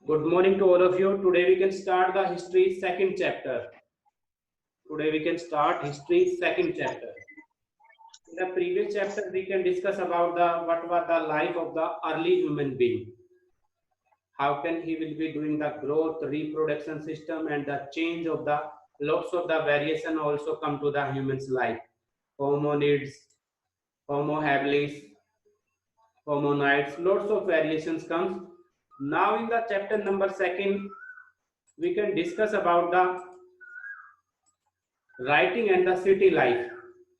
Good morning to all of you. Today we can start the history second chapter. Today we can start history second chapter. In the previous chapter we can discuss about the what was the life of the early human being. How can he will be doing the growth, reproduction system and the change of the lots of the variation also come to the human's life. Hominids, Homo habilis, hominids, lots of variations comes. Now in the chapter number second we can discuss about the writing and the city life.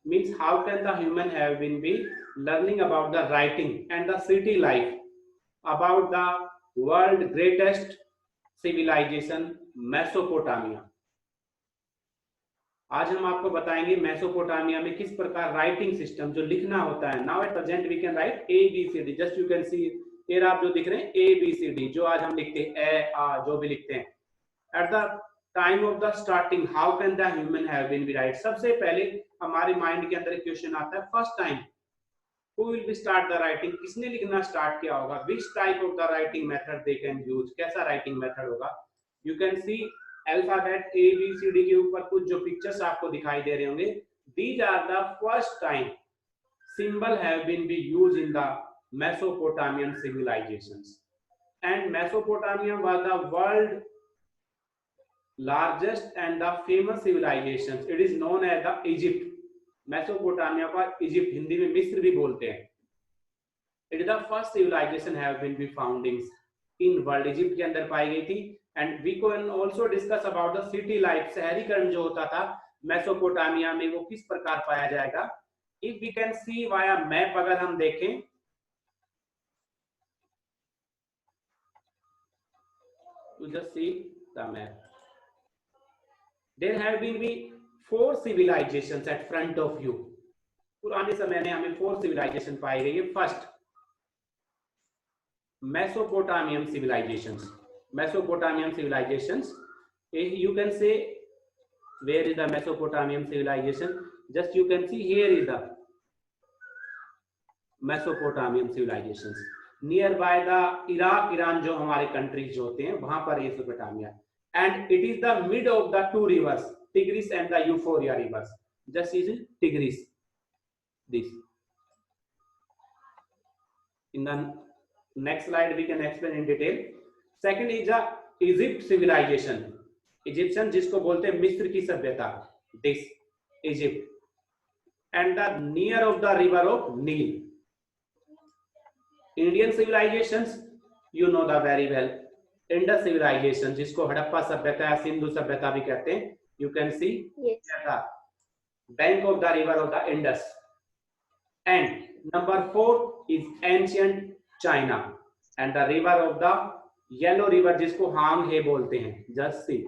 Means how can the human have been be learning about the writing and the city life about the world greatest civilization Mesopotamia. आज हम आपको बताएंगे Mesopotamia में किस प्रकार writing system जो लिखना होता है. Now at present we can write A B C D. Just you can see here आप जो दिख रहे हैं ए बी सी डी जो आज हम लिखते हैं ए आ जो भी लिखते हैं. At the time of the starting how can the human have been be right. सबसे पहले हमारे माइंड के अंदर एक क्वेश्चन आता है first time who will be start the writing. किसने लिखना स्टार्ट किया होगा. Which type of the writing method they can use. कैसा राइटिंग मेथड होगा. You can see alphabet A B C D के ऊपर कुछ जो पिक्चर्स आपको दिखाई दे रहे होंगे. These are the first time symbol have been be used in the Mesopotamian civilizations, and Mesopotamia was the world largest and the famous civilizations. It is known as the Egypt. Mesopotamia को Egypt Hindi में मिस्र भी बोलते हैं. It is the first civilization have been be foundings in world. Egypt के अंदर पाई गई थी. And we can also discuss about the city life. शहरीकरण जो होता था मेसोपोटामिया में वो किस प्रकार पाया जाएगा. If we can see via map, अगर हम देखें to just see the map, there have been be 4 civilizations at front of you. पुराने समय में हमें 4 civilization पाई गई है. First Mesopotamian civilizations. Mesopotamian civilizations, you can say where is the Mesopotamian civilization. Just you can see here is the Mesopotamian civilizations nearby the Iraq, Iran जो हमारे countries जो होते हैं वहां पर ये Mesopotamia. And it is the mid of the 2 rivers, Tigris and the Euphrates rivers. Just is Tigris. This. In the next slide we can explain in detail. Second is the Egypt civilization. Egyptian जिसको बोलते हैं मिस्र की सभ्यता. This Egypt. And the near of the river of Nile. Indian civilizations, you know the very well. Indus civilization, जिसको हड़प्पा सभ्यता या सिंधु सभ्यता भी कहते हैं. You can see the bank of the river of the Indus. And number 4 is ancient China and the river of the yellow river जिसको Hong हे बोलते हैं. Just see.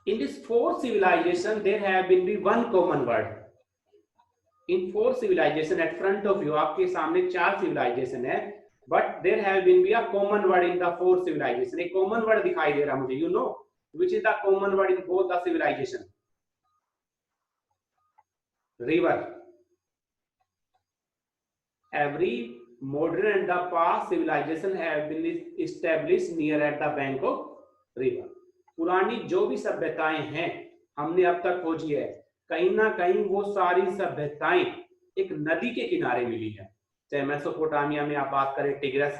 In this 4 civilization, there have been be one common word. In 4 civilization at front of you, आपके सामने 4 civilization है, but there have been be a common word in the 4 civilization. एक common word दिखाई दे रहा मुझे. You know which is the common word in both the civilization. River. Every modern and the past civilization have been established near at the bank of river. पुरानी जो भी सभ्यताएं हैं हमने अब तक खोजी है, कहीं ना कहीं वो सारी सभ्यताएं एक नदी के किनारे मिली है. चाहे मेसोपोटामिया में आप बात करें टिग्रस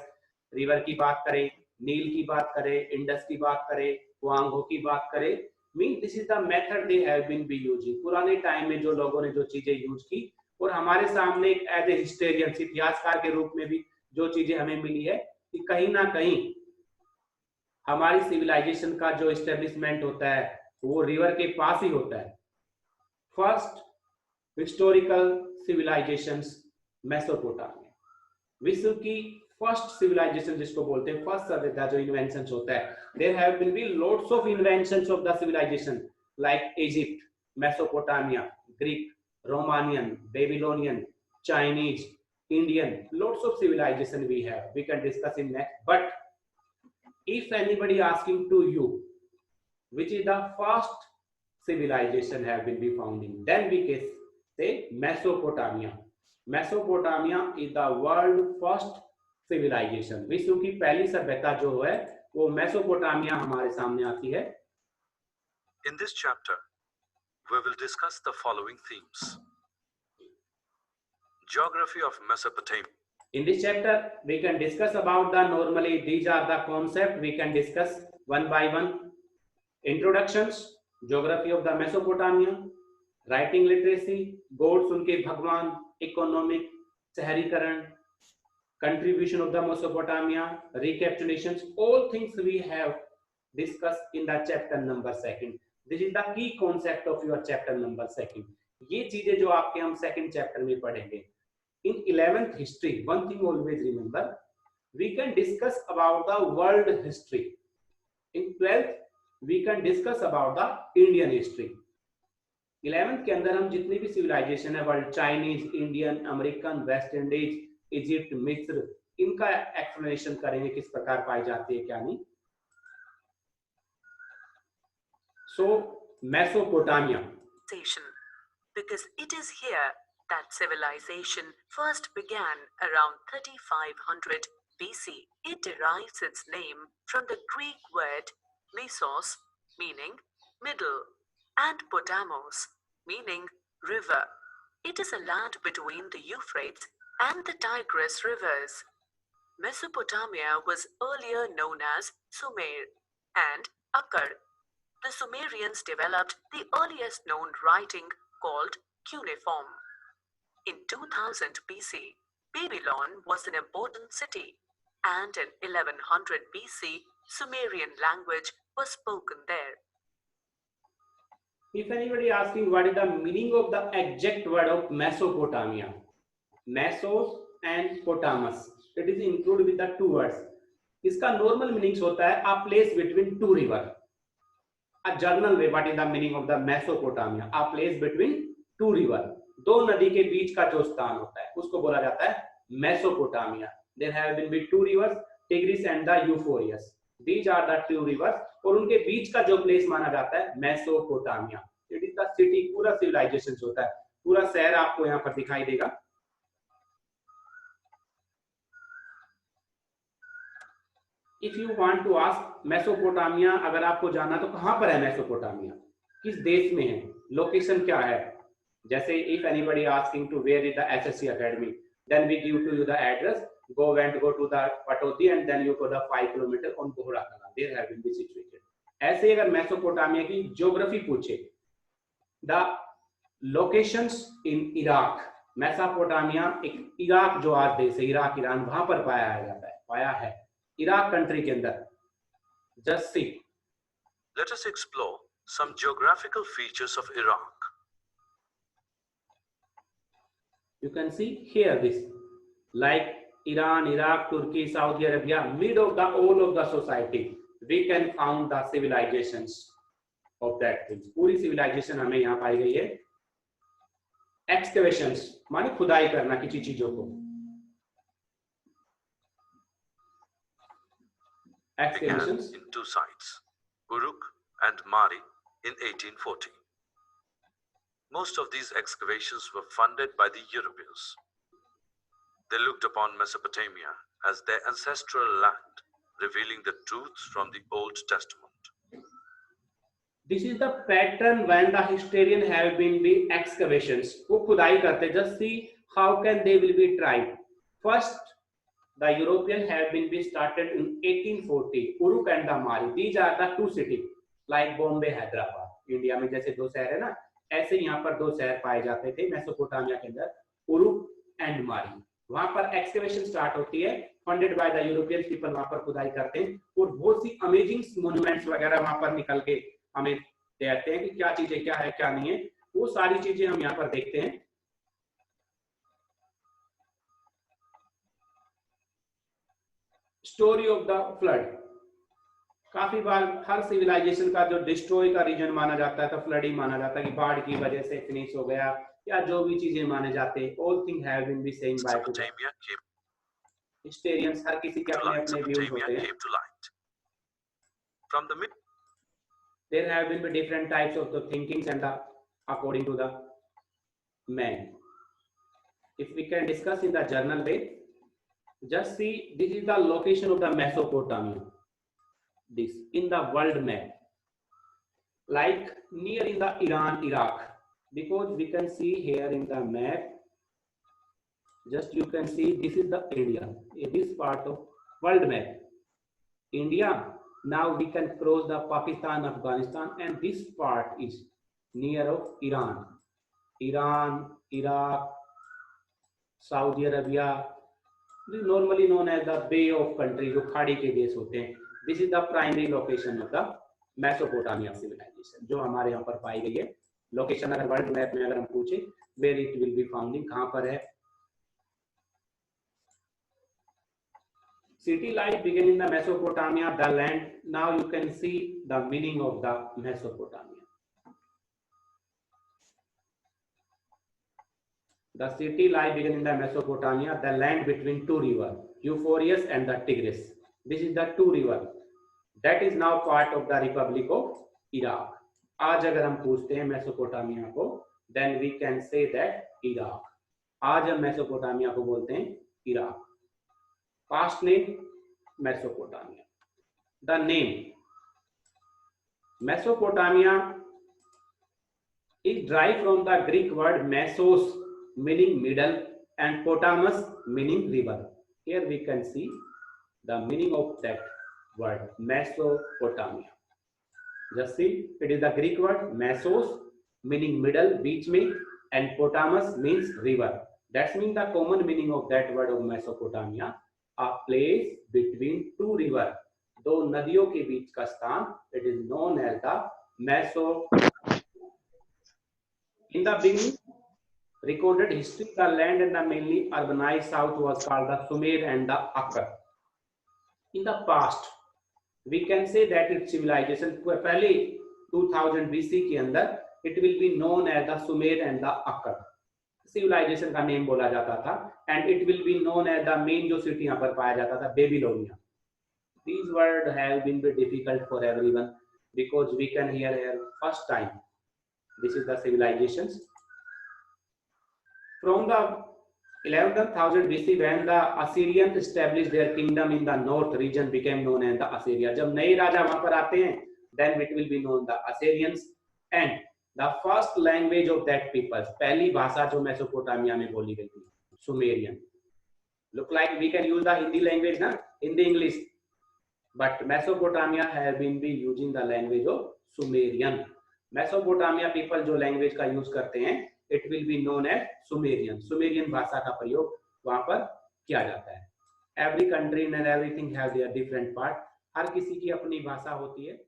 रिवर की बात करें, नील की बात करें, इंडस की बात करें, वांगो की बात करें. Mean this is the method they have been be using. पुराने टाइम में जो लोगों ने जो चीजें यूज की और हमारे सामने एक एज ए हिस्टोरियन इतिहासकार के रूप में भी जो चीजें हमें मिली है कि कहीं ना कहीं हमारी सिविलाइजेशन का जो एस्टेब्लिशमेंट होता है वो रिवर के पास ही होता है. First historical civilisations Mesopotamia. विश्व की फर्स्ट सिविलाइजेशन जिसको बोलते हैं फर्स्ट सभ्यता जो इन्वेंशंस होता है. There have been be lots of inventions of the civilisation like Egypt, Mesopotamia, Greek, Romanian, Babylonian, Chinese, Indian. Lots of civilisation we have. We can discuss in next. But if anybody asking to you which is the first civilization have been be founding, then we can say Mesopotamia. Mesopotamia is the world first civilisation. विश्व की पहली सभ्यता जो है वो Mesopotamia हमारे सामने आती है। In this chapter, we will discuss the following themes. Geography of Mesopotamia. In this chapter, we can discuss about the normally these are the concept we can discuss one by one. Introductions, geography of the Mesopotamia, writing literacy, gods उनके भगवान, economic, शहरीकरण, contribution of the Mesopotamia, recapitulations, all things we have discussed in the chapter number 2. This is the key concept of your chapter number 2. ये चीजें जो आपके हम second chapter में पढ़ेंगे। In 11th history, one thing always remember, we can discuss about the world history. In 12th, we can discuss about the Indian history. 11th के अंदर हम जितनी भी सिविलाइजेशन है world, Chinese, Indian, American, West Indies, Egypt, मिस्र, इनका explanation करेंगे किस प्रकार पाई जाती है क्या नहीं। So Mesopotamia, because it is here that civilization first began around 3500 BC. It derives its name from the Greek word mesos, meaning middle, and potamos, meaning river. It is a land between the Euphrates and the Tigris rivers. Mesopotamia was earlier known as Sumer and Akkad. The Sumerians developed the earliest known writing called cuneiform. In 2000 BC, Babylon was an important city, and in 1100 BC, Sumerian language was spoken there. If anybody asking what is the meaning of the exact word of Mesopotamia, Mesos and Potamus, it is included with the two words. इसका normal meanings होता है a place between two river. A general way, what is the meaning of the Mesopotamia? A place between two river. दो नदी के बीच का जो स्थान होता है उसको बोला जाता है Mesopotamia. There have been two rivers, Tigris and the Euphrates. These are the two rivers. और उनके बीच का जो प्लेस माना जाता है Mesopotamia. It is the city, पूरा सिविलाइजेशन होता है, पूरा शहर आपको यहाँ पर दिखाई देगा. If you want to ask Mesopotamia, अगर आपको जानना तो कहाँ पर है मेसोपोटामिया, किस देश में है, लोकेशन क्या है. जैसे if anybody asking to where is the SSC Academy, then we give to you the address. Go to the Patoti and then you go the 5 kilometer on Bohra Kala. There have been situated. ऐसे अगर Mesopotamia की geography पूछे, the locations in Iraq, Mesopotamia एक Iraq जो आज देश है, Iraq, Iran, वहां पर पाया है इराक कंट्री के अंदर. Just see. Let us explore some geographical features of Iraq. You can see here this, like Iran, Iraq, Turkey, Saudi Arabia, mid of the all of the society, we can found the civilizations of that things. पूरी civilization हमें यहाँ पाई गई है. Excavations माने खुदाई करना किसी चीजों को. Excavations in two sites, Uruk and Mari, in 1840. Most of these excavations were funded by the Europeans. They looked upon Mesopotamia as their ancestral land, revealing the truths from the Old Testament. This is the pattern when the historian have been the excavations. वो खुदाई करते. Just see how can they will be tried. First, the European have been started in 1840. Uruk and the Mari. These are the two cities, like Bombay, Hyderabad. India में जैसे दो शहर है ना, ऐसे यहाँ पर दो शहर पाए जाते थे मेसोपोटामिया के अंदर, उरुक एंड मारी. वहां पर एक्सकेवेशन स्टार्ट होती है, funded by the European people. वहां पर खुदाई करते हैं और बहुत सी अमेजिंग मॉन्यूमेंट्स वगैरह वहां पर निकल के हमें देखते हैं कि क्या चीजें क्या है क्या नहीं है. वो सारी चीजें हम यहाँ पर देखते हैं. Story of the flood. काफी बार हर सिविलाइजेशन का जो डिस्ट्रॉय का रीजन माना जाता है तो फ्लड ही माना जाता है कि बाढ़ की वजह से फिनिश हो गया या जो भी चीजें माने जाते हैं. All thing have been be saying by historians. हर किसी के अपने अपने व्यूज होते हैं. From the mid, there have been different types of the thinkings and the according to the man. If we can discuss in the journal way, Just see, this is the location of the Mesopotamia. This in the world map, like near in the Iran, Iraq, because we can see here in the map. Just you can see this is the India. This part of world map, India. Now we can cross the Pakistan, Afghanistan, and this part is near of Iran, Iraq, Saudi Arabia. This is normally known as the Bay of country, जो खाड़ी के देश होते हैं. This is the primary location of the Mesopotamia civilization, जो हमारे यहाँ पर पाई गई है. लोकेशन अगर वर्ल्ड मैप में अगर हम पूछे, where it will be founding, कहाँ पर है. City life began in the Mesopotamia, the land. Now you can see the meaning of the Mesopotamia. The city life began in the Mesopotamia, the land between two rivers, Euphrates and the Tigris. This is the two river. That is now part of the Republic of Iraq. आज अगर हम पूछते हैं Mesopotamia को, then we can say that Iraq. आज हम Mesopotamia को बोलते हैं Iraq. Past name Mesopotamia. The name Mesopotamia is derived from the Greek word mesos, meaning middle, and potamus, meaning river. Here we can see the meaning of that word Mesopotamia. Just see, it is the Greek word mesos, meaning middle, beach में, and potamus means river. That means the common meaning of that word of Mesopotamia, a place between two rivers, दो नदियों के बीच का स्थान. It is known as the Meso. In the beginning, recorded history, the land and the mainly urbanized south was called the Sumer and the Akkad. In the past, we can say that its civilization पहले 2000 BC के अंदर it will be known as the Sumer and the Akkad. Civilization का name बोला जाता था, and it will be known as the main जो city यहाँ पर पाया जाता था Babylonia. These words have been very difficult for everyone because we can hear here first time. This is the civilizations. From the 11,000 BC, when the Assyrians established their kingdom in the north region, became known as the Assyria. जब नए राजा वहाँ पर आते हैं, then it will be known the Assyrians. And the first language of that people, पहली भाषा जो Mesopotamia में बोली गई थी, Sumerian. Look like we can use the Hindi language, na? Hindi English. But Mesopotamia have been using the language of Sumerian. Mesopotamia people जो language का use करते हैं, it will be known as Sumerian. Sumerian भाषा का प्रयोग वहाँ पर किया जाता है. Every country and everything have their different part. हर किसी की अपनी भाषा होती है.